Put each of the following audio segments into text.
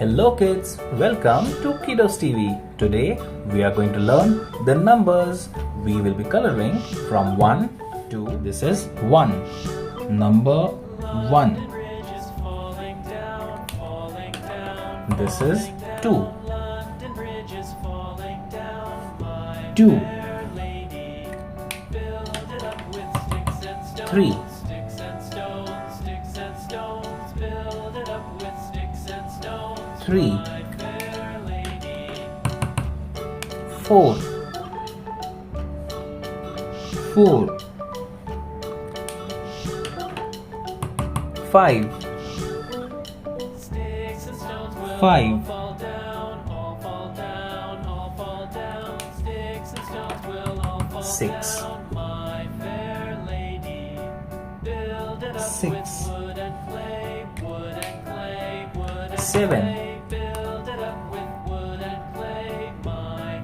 Hello kids, welcome to KiddosTV. Today we are going to learn the numbers. We will be coloring from 1 to, this is 1, number 1. This is 2, 2, 3, 3, 4, 4, 5, 5, 6, 6, 7,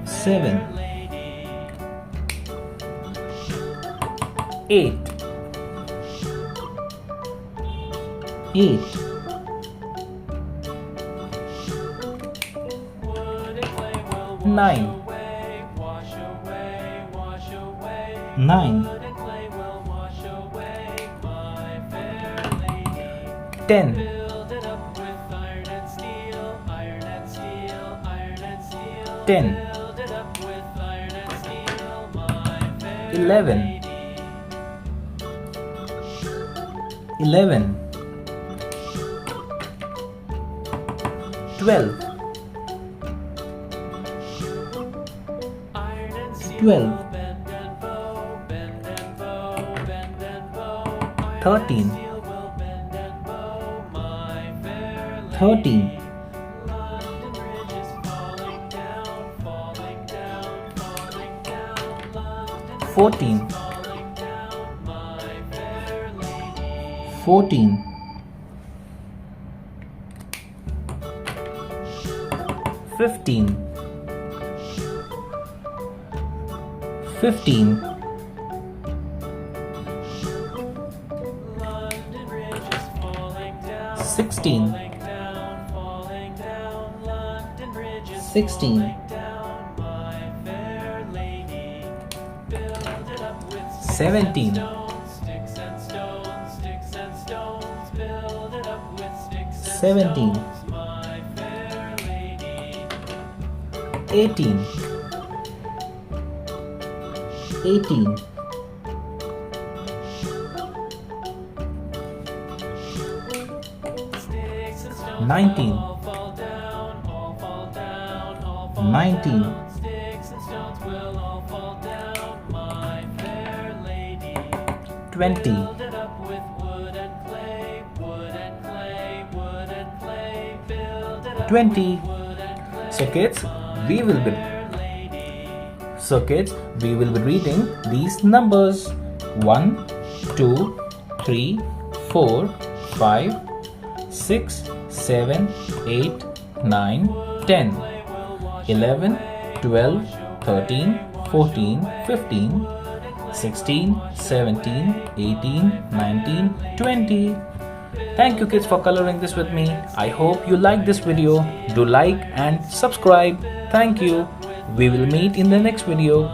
7, 8, 8, 9, 9, 10, 10, 11, 11, 12, 12, 13, 13, 14, 14, 15, 15, 16, 16, 17, 17, 18, 18, 19, 19, 20, 20. So kids, we will be reading these numbers: 1, 2, 3, 4, 5, 6, 7, 8, 9, 10, 11, 12, 13, 14, 15, 16, 17, 18, 19, 20. Thank you kids for coloring this with me. I hope you like this video. Do like and subscribe. Thank you. We will meet in the next video.